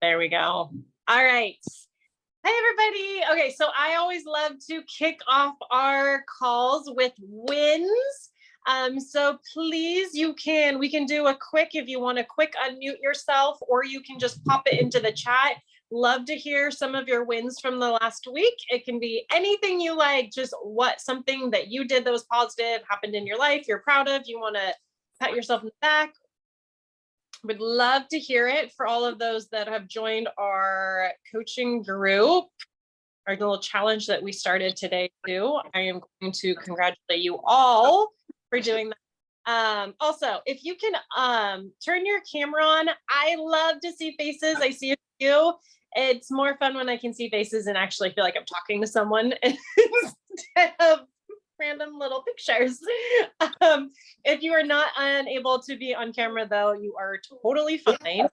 There we go. All right. Hey, everybody. Okay, so I always love to kick off our calls with wins. So please, we can do a quick, if you want to quick unmute yourself, or you can just pop it into the chat. Love to hear some of your wins from the last week. It can be anything you like, just something that you did that was positive, happened in your life, you're proud of, you want to pat yourself in the back. Would love to hear it for all of those that have joined our coaching group, our little challenge that we started today too. I am going to congratulate you all for doing that. Also, if you can turn your camera on, I love to see faces. I see a few. It's more fun when I can see faces and actually feel like I'm talking to someone instead of random little pictures. If you are not unable to be on camera, though, you are totally fine.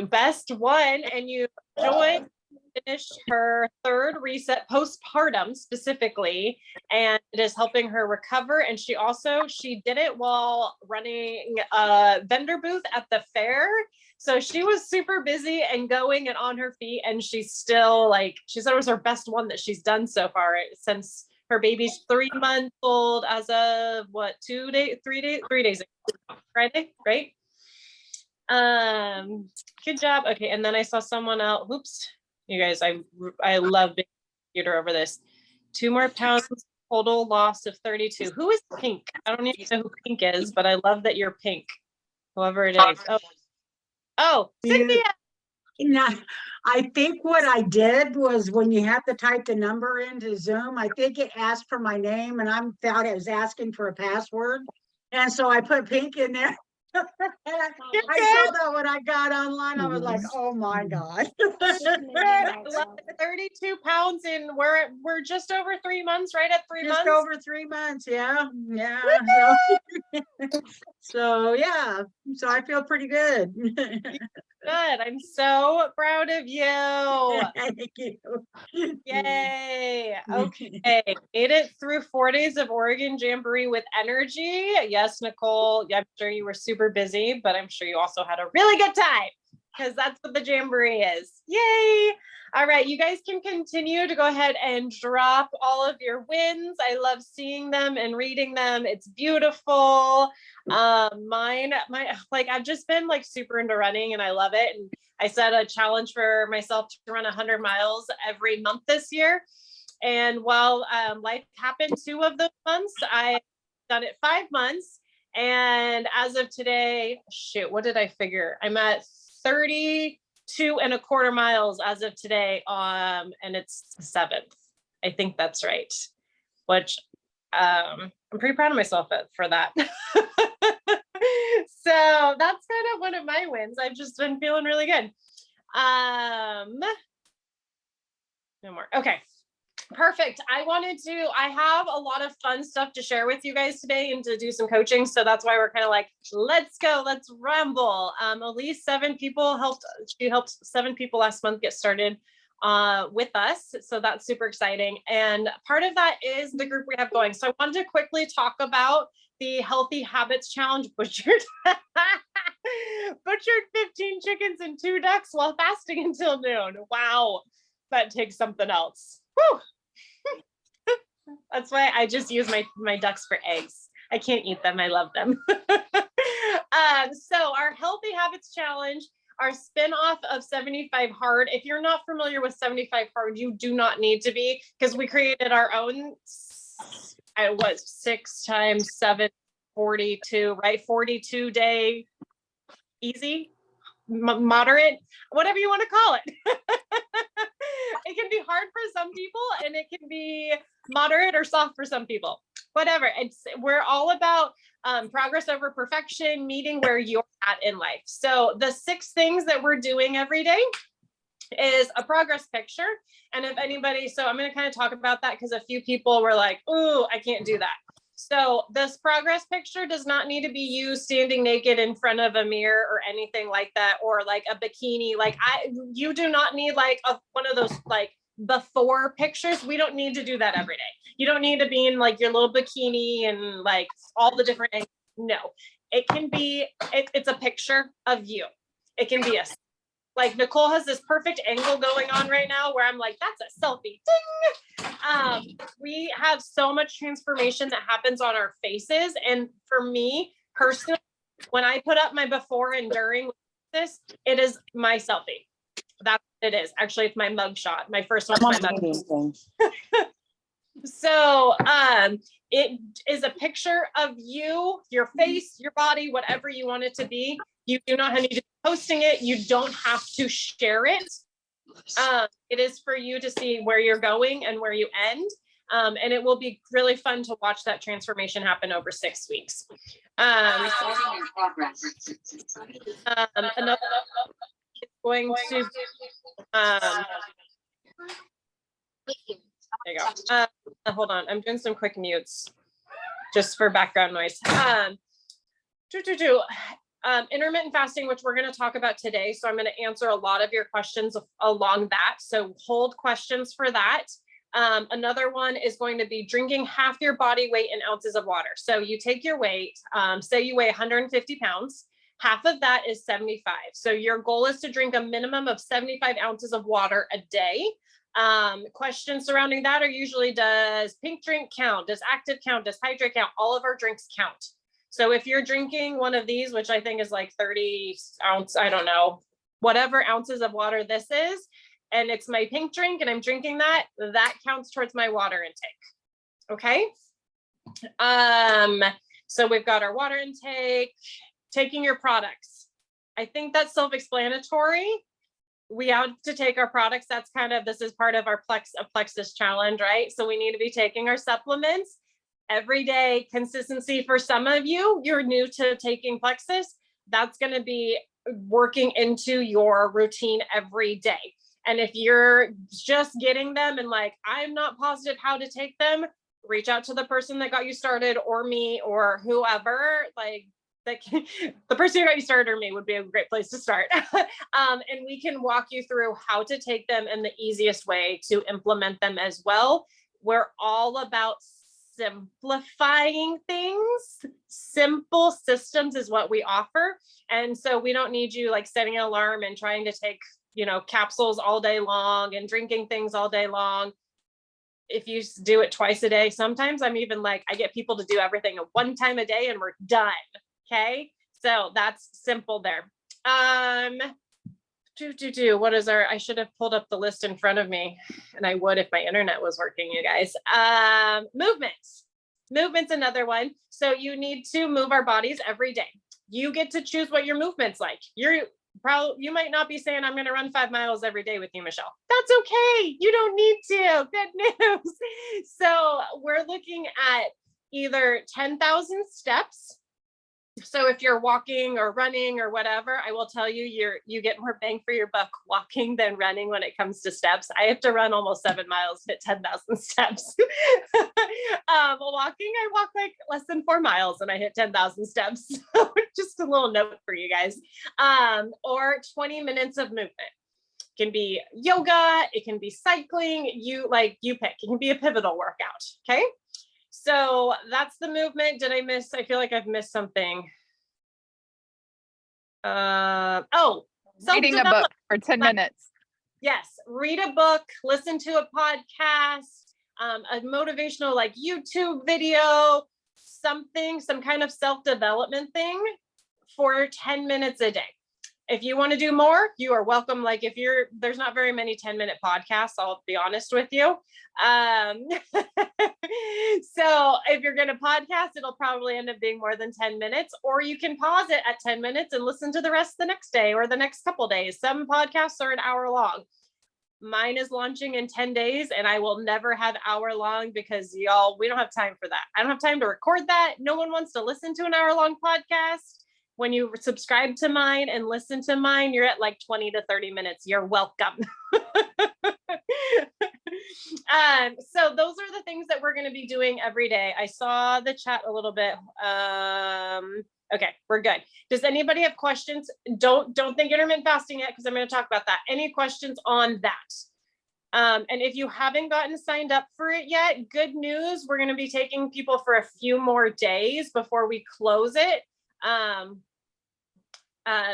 Best one, and you joined, finished her third reset postpartum specifically, and it is helping her recover. And she did it while running a vendor booth at the fair. So she was super busy and going and on her feet, and she's still she said it was her best one that she's done so far since her baby's 3 months old as of 3 days ago, Friday, right? Good job. Okay, and then I saw someone else. Oops, you guys, I love being computer over this. 2 more pounds, total loss of 32. Who is Pink? I don't even know who Pink is, but I love that you're Pink, whoever it is. Oh, Cynthia. Yeah, I think what I did was when you have to type the number into Zoom, I think it asked for my name, and I thought it was asking for a password, and so I put Pink in there. I saw that when I got online. I was like, oh my God. 32 pounds, and we're just over 3 months, right at 3 months? Just over 3 months, yeah. So yeah, so I feel pretty good. Good. I'm so proud of you. Thank you. Yay. Okay. Made it through 4 days of Oregon Jamboree with energy. Yes, Nicole. I'm sure you were super busy, but I'm sure you also had a really good time, because that's what the Jamboree is. Yay. All right. You guys can continue to go ahead and drop all of your wins. I love seeing them and reading them. It's beautiful. I've just been super into running, and I love it. And I set a challenge for myself to run 100 miles every month this year. And while life happened 2 of those months, I've done it 5 months. And as of today, what did I figure? I'm at 32.25 miles as of today. And it's the 7th. I think that's right. Which I'm pretty proud of myself for that. So that's kind of one of my wins. I've just been feeling really good. No more. Okay. Perfect. I have a lot of fun stuff to share with you guys today and to do some coaching. So that's why we're kind of let's go, let's ramble. At least 7 people helped. She helped 7 people last month get started with us. So that's super exciting. And part of that is the group we have going. So I wanted to quickly talk about the Healthy Habits Challenge butchered 15 chickens and 2 ducks while fasting until noon. Wow. That takes something else. Whew. That's why I just use my ducks for eggs. I can't eat them. I love them. So our Healthy Habits Challenge, our spinoff of 75 Hard. If you're not familiar with 75 Hard, you do not need to be, because we created our own. 6 times 7, 42, right? 42 day easy, moderate, whatever you want to call it. It can be hard for some people, and it can be moderate or soft for some people. Whatever. We're all about progress over perfection, meeting where you're at in life. So the 6 things that we're doing every day is a progress picture. And if anybody, so I'm going to kind of talk about that, because a few people were like, "Ooh, I can't do that." So this progress picture does not need to be you standing naked in front of a mirror or anything like that, or a bikini. You do not need one of those before pictures. We don't need to do that every day. You don't need to be in your little bikini and all the different angles. No, It can be, it's a picture of you. It can be like Nicole has this perfect angle going on right now where I'm like, that's a selfie. Ding. We have so much transformation that happens on our faces. And for me personally, when I put up my before and during this, it is my selfie. That's what it is. Actually, it's my mug shot. My first one's my mug. So it is a picture of you, your face, your body, whatever you want it to be. You do not need to be posting it. You don't have to share it. It is for you to see where you're going and where you end. And it will be really fun to watch that transformation happen over 6 weeks. Another is going to there you go. Hold on, I'm doing some quick mutes just for background noise. Intermittent fasting, which we're going to talk about today. So I'm going to answer a lot of your questions along that. So hold questions for that. Another one is going to be drinking half your body weight in ounces of water. So you take your weight, say you weigh 150 pounds, half of that is 75. So your goal is to drink a minimum of 75 ounces of water a day. Questions surrounding that are usually, does pink drink count? Does active count? Does hydrate count? All of our drinks count. So if you're drinking one of these, which I think is like 30 ounce, I don't know, whatever ounces of water this is, and it's my pink drink and I'm drinking that, that counts towards my water intake. Okay. So we've got our water intake, taking your products. I think that's self-explanatory. We have to take our products. That's kind of, this is part of our plexus challenge, right? So we need to be taking our supplements every day. Consistency for some of you, you're new to taking plexus. That's going to be working into your routine every day. And if you're just getting them and like, I'm not positive how to take them, reach out to the person that got you started or me or whoever, like the person who got you started or me would be a great place to start. And we can walk you through how to take them and the easiest way to implement them as well. We're all about simplifying things. Simple systems is what we offer. And so we don't need you like setting an alarm and trying to take, you know, capsules all day long and drinking things all day long. If you do it twice a day, sometimes I'm even like, I get people to do everything at one time a day and we're done. Okay. So that's simple there. What is our, I should have pulled up the list in front of me and I would if my internet was working, you guys. Movement's another one. So you need to move our bodies every day. You get to choose what your movement's like. You might not be saying, I'm going to run 5 miles every day with you, Michelle. That's okay. You don't need to. Good news. So we're looking at either 10,000 steps. So if you're walking or running or whatever, I will tell you, you get more bang for your buck walking than running when it comes to steps. I have to run almost 7 miles to hit 10,000 steps. Walking, I walk like less than 4 miles and I hit 10,000 steps. So just a little note for you guys. Or 20 minutes of movement. It can be yoga, it can be cycling, you pick. It can be a pivotal workout. Okay. So that's the movement. Did I miss? I feel like I've missed something. Reading a book for 10 minutes. Yes. Read a book, listen to a podcast, a motivational like YouTube video, some kind of self-development thing for 10 minutes a day. If you want to do more, you are welcome. Like there's not very many 10-minute podcasts, I'll be honest with you. So if you're going to podcast, it'll probably end up being more than 10 minutes, or you can pause it at 10 minutes and listen to the rest the next day or the next couple days. Some podcasts are an hour long. Mine is launching in 10 days and I will never have hour long because y'all, we don't have time for that. I don't have time to record that. No one wants to listen to an hour long podcast. When you subscribe to mine and listen to mine, you're at like 20 to 30 minutes. You're welcome. So those are the things that we're going to be doing every day. I saw the chat a little bit. Okay, we're good. Does anybody have questions? Don't think intermittent fasting yet, because I'm going to talk about that. Any questions on that? And if you haven't gotten signed up for it yet, good news. We're going to be taking people for a few more days before we close it.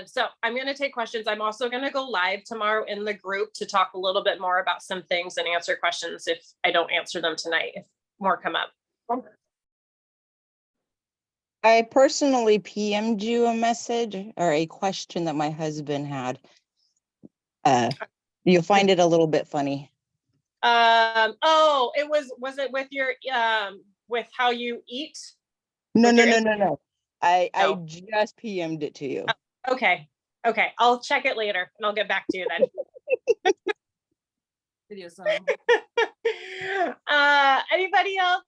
So I'm going to take questions. I'm also going to go live tomorrow in the group to talk a little bit more about some things and answer questions if I don't answer them tonight, if more come up. I personally PM'd you a message or a question that my husband had. You'll find it a little bit funny. Oh, was it with your, with how you eat? No. No. I just PM'd it to you. Okay. I'll check it later and I'll get back to you then. Video song. Anybody else?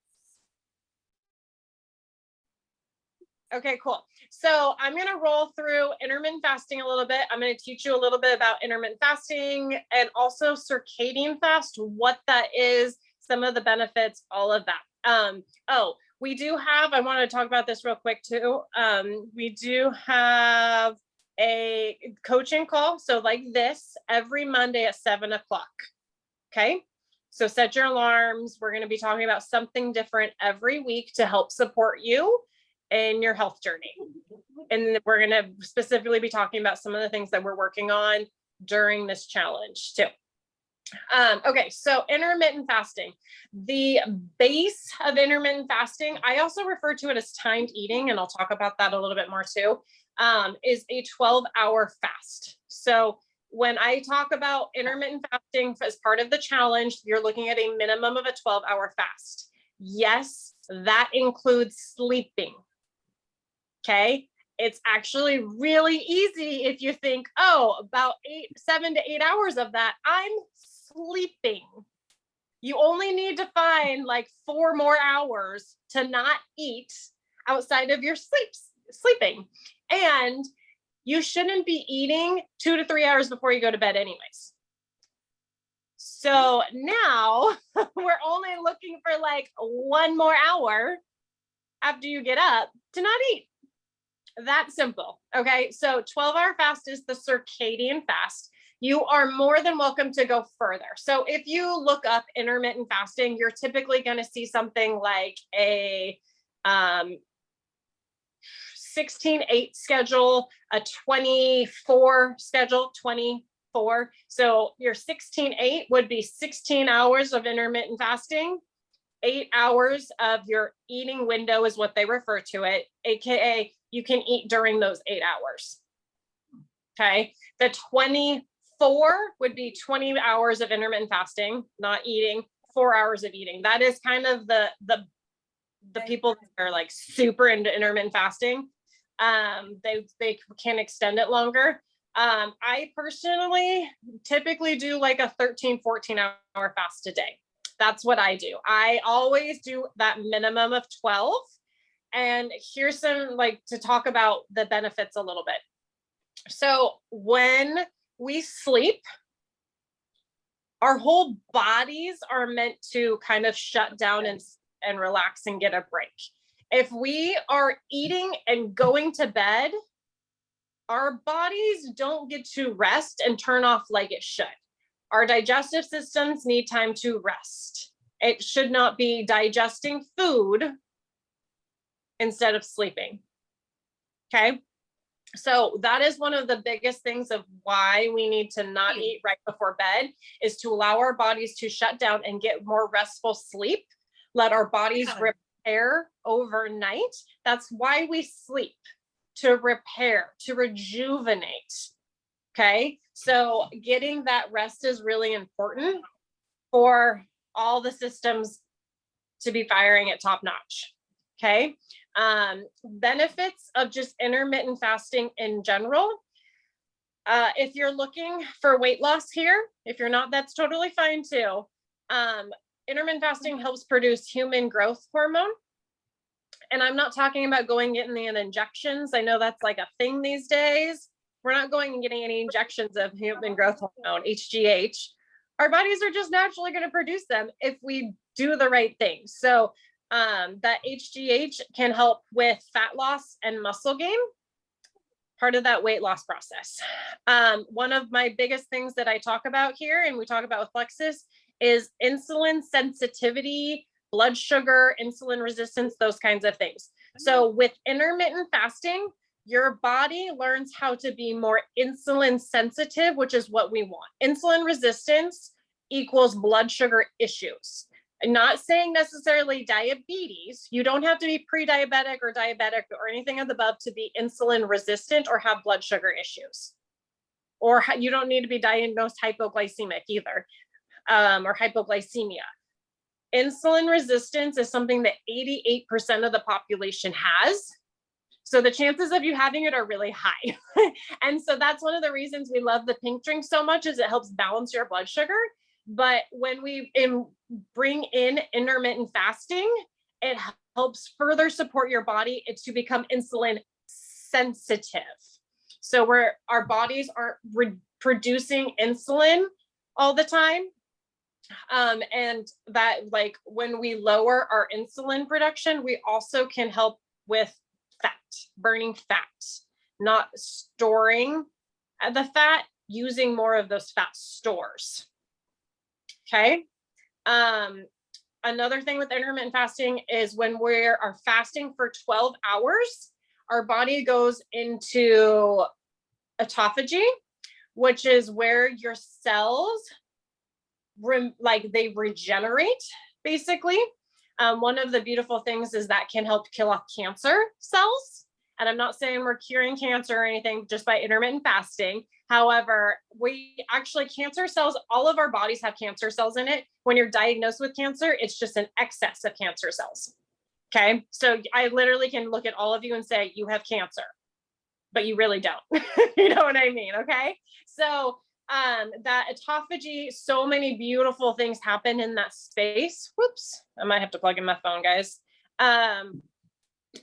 Okay, cool. So I'm going to roll through intermittent fasting a little bit. I'm going to teach you a little bit about intermittent fasting and also circadian fast, what that is, some of the benefits, all of that. We do have, I want to talk about this real quick too. We do have a coaching call. So like this every Monday at 7 o'clock. Okay. So set your alarms. We're going to be talking about something different every week to help support you in your health journey. And we're going to specifically be talking about some of the things that we're working on during this challenge too. Okay, so intermittent fasting. The base of intermittent fasting, I also refer to it as timed eating, and I'll talk about that a little bit more too, is a 12-hour fast. So when I talk about intermittent fasting as part of the challenge, you're looking at a minimum of a 12-hour fast. Yes, that includes sleeping. Okay, it's actually really easy if you think, oh, about 7 to 8 hours of that, I'm sleeping. You only need to find like 4 more hours to not eat outside of your sleeping. And you shouldn't be eating 2 to 3 hours before you go to bed anyways. So now we're only looking for like 1 more hour after you get up to not eat. That simple. Okay. So 12-hour fast is the circadian fast. You are more than welcome to go further. So if you look up intermittent fasting, you're typically going to see something like a 16-8 schedule, a 24 schedule, 24. So your 16-8 would be 16 hours of intermittent fasting. 8 hours of your eating window is what they refer to it, AKA you can eat during those 8 hours. Okay. The 24 would be 20 hours of intermittent fasting, not eating, 4 hours of eating. That is kind of the people that are like super into intermittent fasting. They can extend it longer. I personally typically do like a 13, 14-hour fast a day. That's what I do. I always do that minimum of 12. And here's some like to talk about the benefits a little bit. So when we sleep, our whole bodies are meant to kind of shut down and relax and get a break. If we are eating and going to bed, our bodies don't get to rest and turn off like it should. Our digestive systems need time to rest. It should not be digesting food instead of sleeping. Okay. So that is one of the biggest things of why we need to not eat right before bed, is to allow our bodies to shut down and get more restful sleep. Let our bodies repair overnight. That's why we sleep, to repair, to rejuvenate. Okay. So getting that rest is really important for all the systems to be firing at top notch. Okay. Benefits of just intermittent fasting in general. If you're looking for weight loss here, if you're not, that's totally fine too. Intermittent fasting helps produce human growth hormone. And I'm not talking about going getting the injections. I know that's like a thing these days. We're not going and getting any injections of human growth hormone, HGH. Our bodies are just naturally going to produce them if we do the right things. So that HGH can help with fat loss and muscle gain, part of that weight loss process. One of my biggest things that I talk about here, and we talk about with Plexus, is insulin sensitivity, blood sugar, insulin resistance, those kinds of things. So with intermittent fasting, your body learns how to be more insulin sensitive, which is what we want. Insulin resistance equals blood sugar issues. I'm not saying necessarily diabetes. You don't have to be pre-diabetic or diabetic or anything of the above to be insulin resistant or have blood sugar issues. Or you don't need to be diagnosed hypoglycemic either, or hypoglycemia. Insulin resistance is something that 88% of the population has. So the chances of you having it are really high. And so that's one of the reasons we love the pink drink so much, is it helps balance your blood sugar. But when we bring in intermittent fasting, it helps further support your body to become insulin sensitive. So where our bodies aren't producing insulin all the time. And that, like, when we lower our insulin production, we also can help with fat, burning fat, not storing the fat, using more of those fat stores. Okay. Another thing with intermittent fasting is when we are fasting for 12 hours, our body goes into autophagy, which is where your cells they regenerate, basically. One of the beautiful things is that can help kill off cancer cells. And I'm not saying we're curing cancer or anything just by intermittent fasting. However, cancer cells, all of our bodies have cancer cells in it. When you're diagnosed with cancer, it's just an excess of cancer cells. Okay. So I literally can look at all of you and say, you have cancer, but you really don't. You know what I mean? Okay. So that autophagy, so many beautiful things happen in that space. Whoops, I might have to plug in my phone, guys. And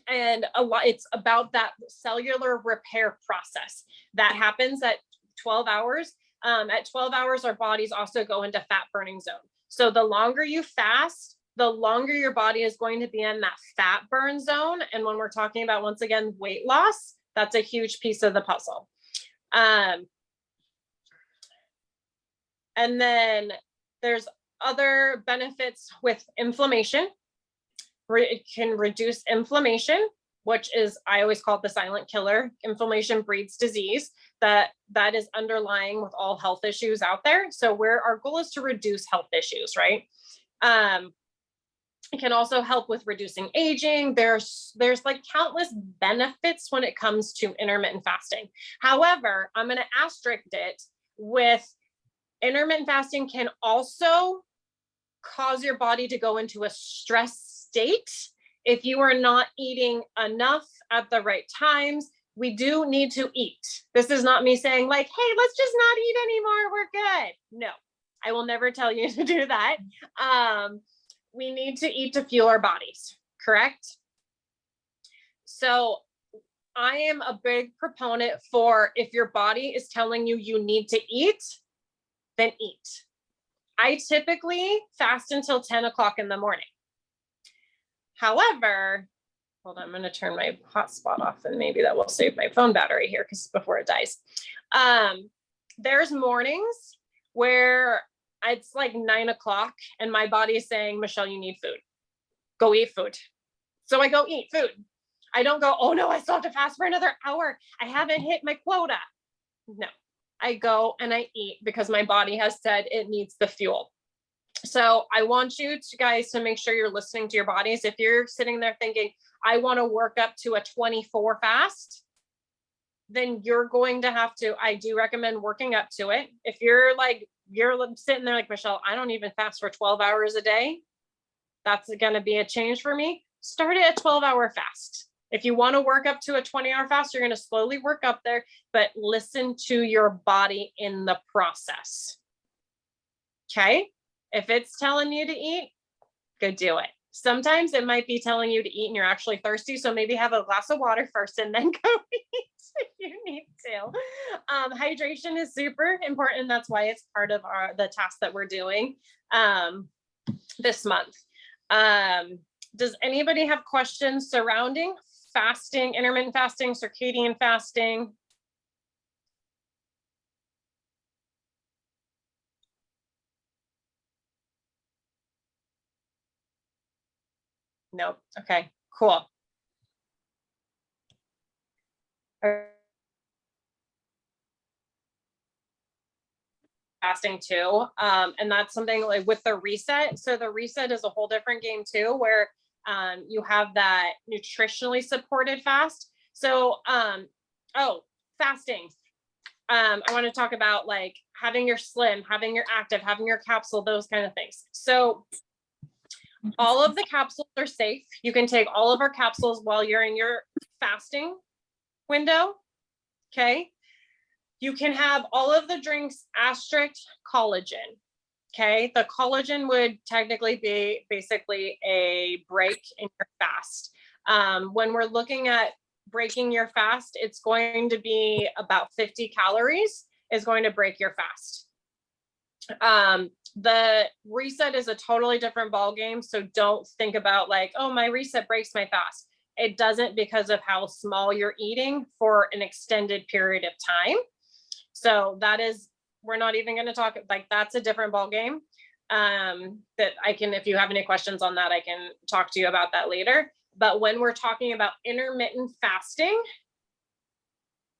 it's about that cellular repair process that happens at 12 hours. At 12 hours, our bodies also go into fat burning zone. So the longer you fast, the longer your body is going to be in that fat burn zone. And when we're talking about, once again, weight loss, that's a huge piece of the puzzle. And then there's other benefits with inflammation. It can reduce inflammation, which is, I always call it the silent killer. Inflammation breeds disease. That is underlying with all health issues out there. So our goal is to reduce health issues, right? It can also help with reducing aging. There's like countless benefits when it comes to intermittent fasting. However, I'm going to asterisk it with intermittent fasting can also cause your body to go into a stress state if you are not eating enough at the right times. We do need to eat. This is not me saying like, hey, let's just not eat anymore, we're good. No, I will never tell you to do that. We need to eat to fuel our bodies, correct? So I am a big proponent for, if your body is telling you you need to eat, then eat. I typically fast until 10 o'clock in the morning. However, hold on, I'm going to turn my hotspot off and maybe that will save my phone battery here before it dies. There's mornings where it's like 9 o'clock and my body is saying, Michelle, you need food. Go eat food. So I go eat food. I don't go, oh no, I still have to fast for another hour. I haven't hit my quota. No. I go and I eat because my body has said it needs the fuel. So I want you guys to make sure you're listening to your bodies. If you're sitting there thinking, I want to work up to a 24 fast, then you're going to have to, I do recommend working up to it. If you're sitting there like, Michelle, I don't even fast for 12 hours a day. That's going to be a change for me. Start at a 12-hour fast. If you want to work up to a 20-hour fast, you're going to slowly work up there, but listen to your body in the process. Okay. If it's telling you to eat, go do it. Sometimes it might be telling you to eat and you're actually thirsty. So maybe have a glass of water first and then go eat if you need to. Hydration is super important. That's why it's part of the task that we're doing this month. Does anybody have questions surrounding fasting, intermittent fasting, circadian fasting? No. Okay, cool. fasting too. And that's something like with the reset. So the reset is a whole different game too, where you have that nutritionally supported fast. So, fasting. I want to talk about like having your slim, having your active, having your capsule, those kind of things. So all of the capsules are safe. You can take all of our capsules while you're in your fasting window. Okay. You can have all of the drinks asterisk collagen. Okay. The collagen would technically be basically a break in your fast. When we're looking at breaking your fast, it's going to be about 50 calories is going to break your fast. The reset is a totally different ball game. So don't think about like, oh, my reset breaks my fast. It doesn't, because of how small you're eating for an extended period of time. So that is, we're not even going to talk, like that's a different ball game. That I can, if you have any questions on that, I can talk to you about that later. But when we're talking about intermittent fasting,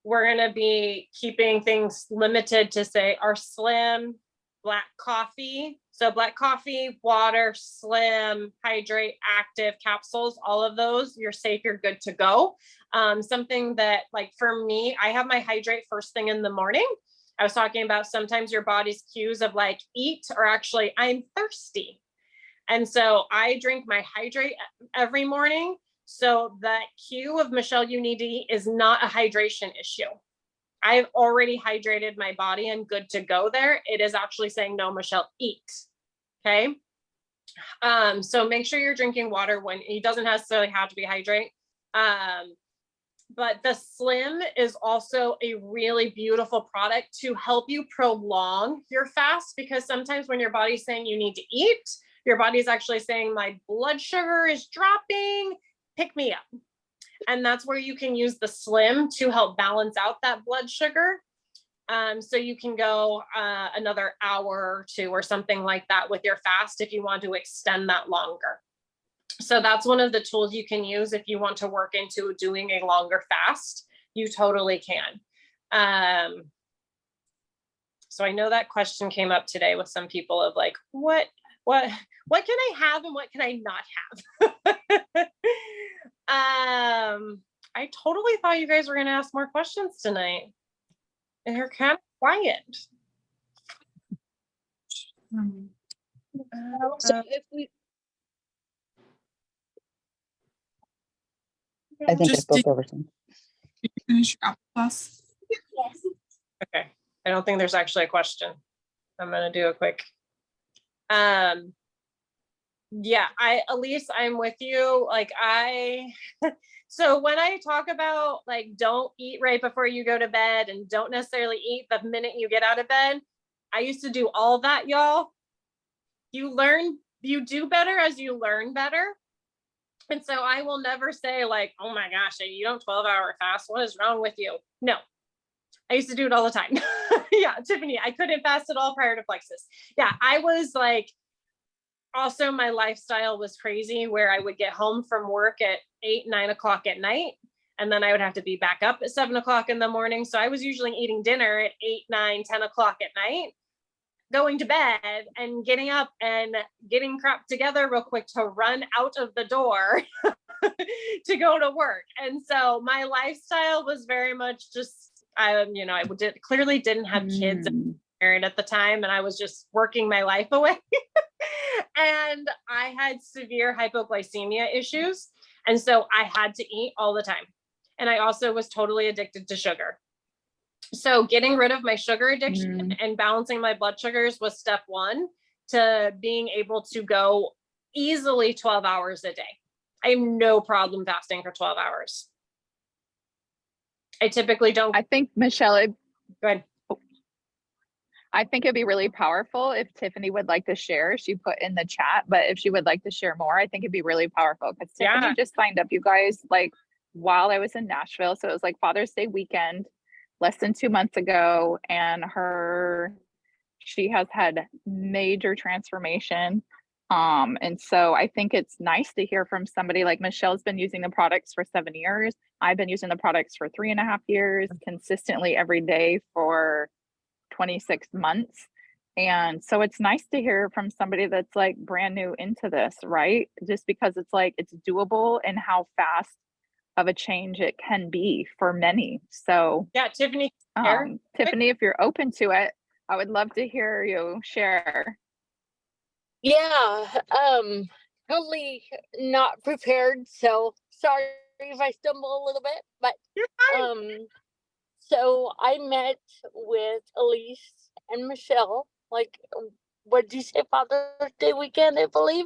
we're going to be keeping things limited to say our slim, black coffee. So black coffee, water, slim, hydrate, active capsules, all of those, you're safe, you're good to go. Something that like for me, I have my hydrate first thing in the morning. I was talking about sometimes your body's cues of like eat or actually I'm thirsty. And so I drink my hydrate every morning. So that cue of Michelle, you need to eat is not a hydration issue. I've already hydrated my body and good to go there. It is actually saying, no, Michelle, eat. Okay. So make sure you're drinking water when it doesn't necessarily have to be hydrate. But the slim is also a really beautiful product to help you prolong your fast, because sometimes when your body's saying you need to eat, your body's actually saying my blood sugar is dropping, pick me up. And that's where you can use the slim to help balance out that blood sugar. So you can go another hour or two or something like that with your fast if you want to extend that longer. So that's one of the tools you can use if you want to work into doing a longer fast. You totally can. So I know that question came up today with some people of like, what can I have and what can I not have? I totally thought you guys were going to ask more questions tonight, and you're kind of quiet. So if we, I think I Just spoke over some. Did you finish your apple sauce? Yes. Okay. I don't think there's actually a question. I'm going to do a quick. Yeah, Elise, I'm with you. Like so when I talk about like, don't eat right before you go to bed and don't necessarily eat the minute you get out of bed, I used to do all that, y'all. You do better as you learn better. And so I will never say like, oh my gosh, you don't 12-hour fast. What is wrong with you? No, I used to do it all the time. Yeah, Tiffany, I couldn't fast at all prior to Plexus. Yeah, I was like, also my lifestyle was crazy where I would get home from work at 8, 9 o'clock at night. And then I would have to be back up at 7 o'clock in the morning. So I was usually eating dinner at 8, 9, 10 o'clock at night, going to bed and getting up and getting crap together real quick to run out of the door to go to work. And so my lifestyle was very much just, I clearly didn't have kids and married at the time. And I was just working my life away. And I had severe hypoglycemia issues. And so I had to eat all the time. And I also was totally addicted to sugar. So getting rid of my sugar addiction and balancing my blood sugars was step one to being able to go easily 12 hours a day. I have no problem fasting for 12 hours. I typically don't. I think, Michelle, Go ahead. I think it'd be really powerful if Tiffany would like to share. She put in the chat, but if she would like to share more, I think it'd be really powerful because Tiffany just signed up, you guys, like while I was in Nashville. So it was like Father's Day weekend, less than 2 months ago. And she has had major transformation. And so I think it's nice to hear from somebody like Michelle's been using the products for 7 years. I've been using the products for 3.5 years, consistently every day for 26 months. And so it's nice to hear from somebody that's like brand new into this, right? Just because it's like it's doable and how fast of a change it can be for many. So Yeah, Tiffany, share. Tiffany, if you're open to it, I would love to hear you share. Yeah, totally not prepared, so sorry if I stumble a little bit, but so I met with Elise and Michelle, like, what did you say, Father's Day weekend, I believe?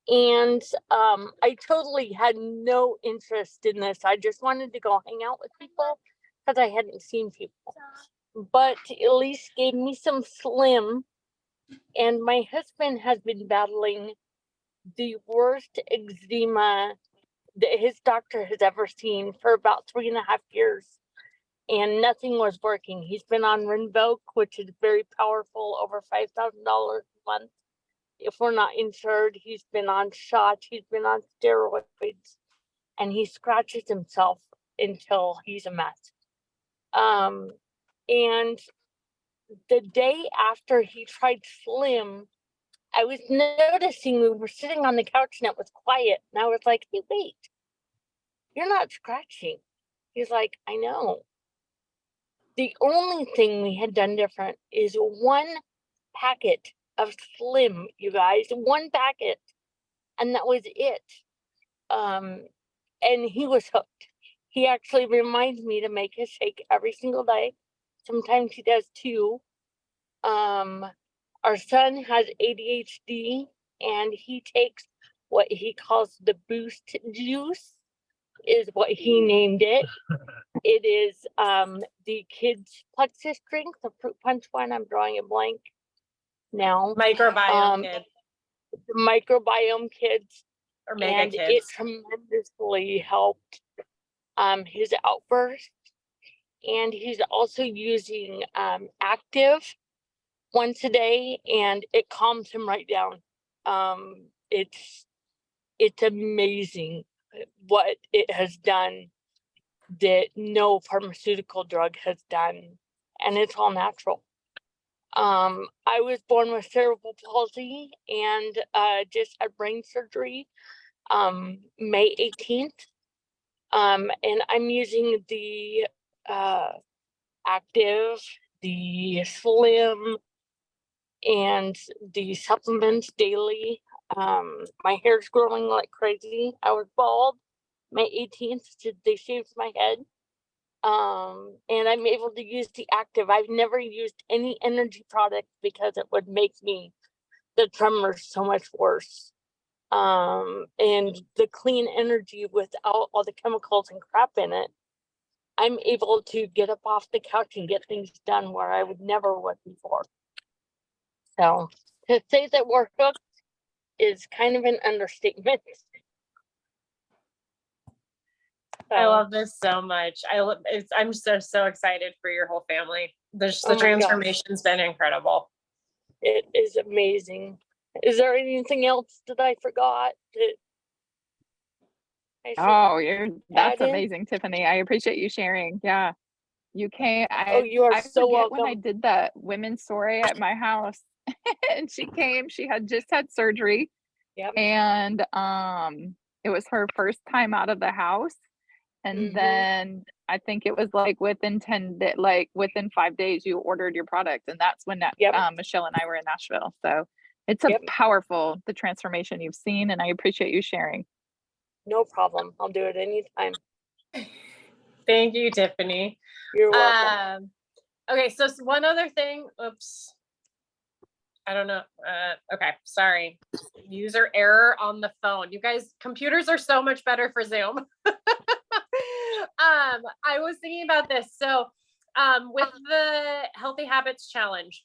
And I totally had no interest in this. I just wanted to go hang out with people because I hadn't seen people. But Elise gave me some Slim, and my husband has been battling the worst eczema that his doctor has ever seen for about 3.5 years, and nothing was working. He's been on Rinvoq, which is very powerful, over $5,000 a month. If we're not insured, he's been on shots, he's been on steroids, and he scratches himself until he's a mess. And the day after he tried Slim, I was noticing we were sitting on the couch and it was quiet. And I was like, hey, wait, you're not scratching. He's like, I know. The only thing we had done different is one packet of Slim, you guys, one packet. And that was it. And he was hooked. He actually reminds me to make a shake every single day. Sometimes he does two. Our son has ADHD, and he takes what he calls the boost juice, is what he named it. It is the kids plexus drink, the fruit punch one. I'm drawing a blank now. Microbiome kids. The microbiome kids, Or mega and kids. it tremendously helped his outburst. And he's also using active once a day, and it calms him right down. It's amazing what it has done that no pharmaceutical drug has done, and it's all natural. I was born with cerebral palsy and just had brain surgery May 18th. And I'm using the active, the Slim, and the supplements daily. My hair's growing like crazy. I was bald May 18th. They shaved my head. And I'm able to use the active. I've never used any energy product because it would make the tremors so much worse. And the clean energy without all the chemicals and crap in it, I'm able to get up off the couch and get things done where I would never would before. So to say that we're hooked is kind of an understatement. I love this so much. I'm so excited for your whole family. The transformation's been incredible. It is amazing. Is there anything else that I forgot that that's amazing, Tiffany. I appreciate you sharing. Yeah. You came. You are so welcome. When I did the women's soiree at my house and she came, she had just had surgery. Yep. And it was her first time out of the house. And then I think it was like within 5 days you ordered your product, and that's when Michelle and I were in Nashville. So it's a powerful, the transformation you've seen, and I appreciate you sharing. No problem. I'll do it anytime. Thank you, Tiffany. You're welcome. Okay, so one other thing. Oops. I don't know. Okay, sorry. User error on the phone. You guys, computers are so much better for Zoom. I was thinking about this. So with the Healthy Habits Challenge,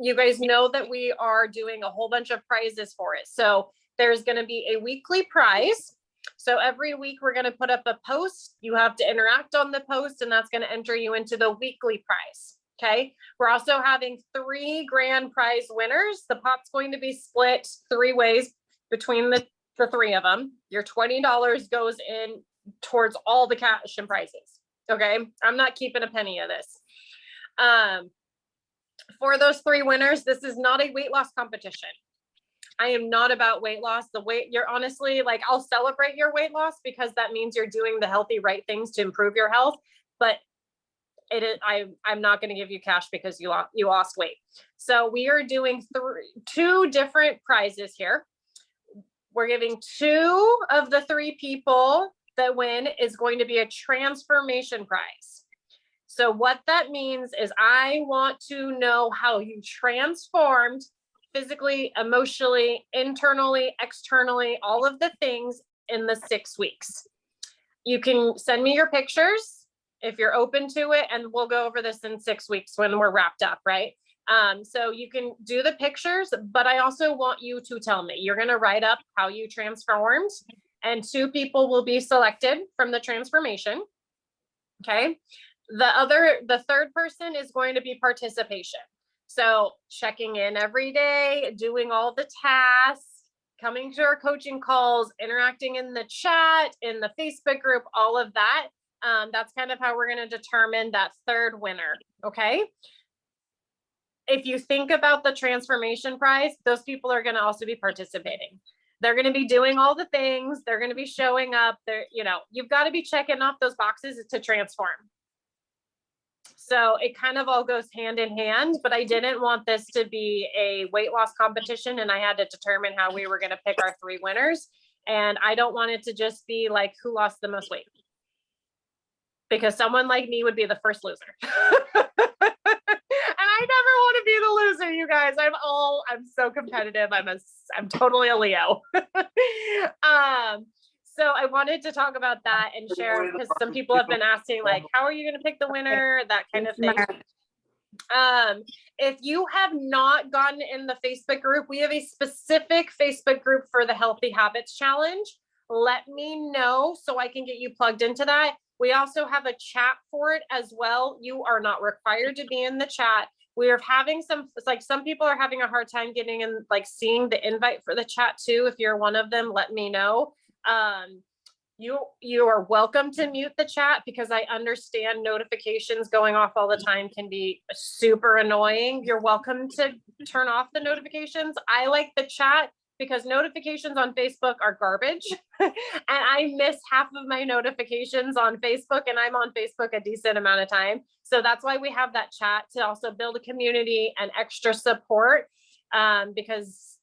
you guys know that we are doing a whole bunch of prizes for it. So there's going to be a weekly prize. So every week we're going to put up a post. You have to interact on the post, and that's going to enter you into the weekly prize. Okay. We're also having 3 grand prize winners. The pot's going to be split 3 ways between the 3 of them. Your $20 goes in towards all the cash and prizes. Okay. I'm not keeping a penny of this. For those 3 winners, this is not a weight loss competition. I am not about weight loss. You're honestly like, I'll celebrate your weight loss because that means you're doing the healthy, right things to improve your health. But I'm not going to give you cash because you lost weight. So we are doing 2 different prizes here. We're giving 2 of the 3 people that win is going to be a transformation prize. So what that means is I want to know how you transformed physically, emotionally, internally, externally, all of the things in the 6 weeks. You can send me your pictures if you're open to it, and we'll go over this in 6 weeks when we're wrapped up, right? So you can do the pictures, but I also want you to tell me. You're going to write up how you transformed, and 2 people will be selected from the transformation. Okay. The third person is going to be participation. So checking in every day, doing all the tasks, coming to our coaching calls, interacting in the chat, in the Facebook group, all of that. That's kind of how we're going to determine that 3rd winner. Okay. If you think about the transformation prize, those people are going to also be participating. They're going to be doing all the things. They're going to be showing up. You've got to be checking off those boxes to transform. So it kind of all goes hand in hand, but I didn't want this to be a weight loss competition, and I had to determine how we were going to pick our 3 winners. And I don't want it to just be like who lost the most weight, because someone like me would be the first loser. And I never want to be the loser, you guys. I'm so competitive. I'm totally a Leo. So I wanted to talk about that and share, because some people have been asking, like, how are you going to pick the winner? That kind of thing. If you have not gotten in the Facebook group, we have a specific Facebook group for the Healthy Habits Challenge. Let me know so I can get you plugged into that. We also have a chat for it as well. You are not required to be in the chat. We are having some people are having a hard time getting in, like seeing the invite for the chat too. If you're one of them, let me know. You are welcome to mute the chat, because I understand notifications going off all the time can be super annoying. You're welcome to turn off the notifications. I like the chat because notifications on Facebook are garbage. And I miss half of my notifications on Facebook, and I'm on Facebook a decent amount of time. So that's why we have that chat, to also build a community and extra support, because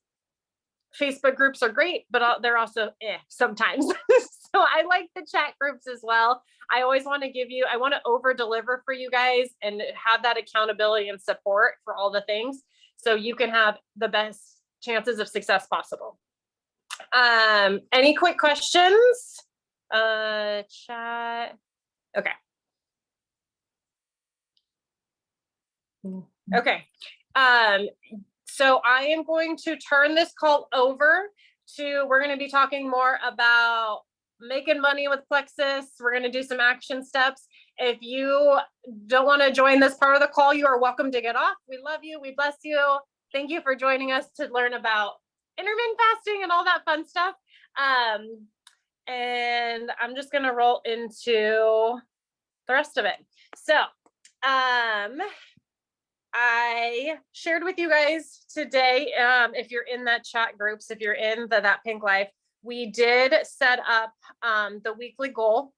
Facebook groups are great, but they're also sometimes. So I like the chat groups as well. I always want to I want to over deliver for you guys and have that accountability and support for all the things, so you can have the best chances of success possible. Any quick questions? Chat. Okay. Okay. So I am going to turn this call over to, we're going to be talking more about making money with Plexus. We're going to do some action steps. If you don't want to join this part of the call, you are welcome to get off. We love you. We bless you. Thank you for joining us to learn about intermittent fasting and all that fun stuff. And I'm just going to roll into the rest of it. So, I shared with you guys today, if you're in that chat groups, if you're in That Pink Life, we did set up the weekly goal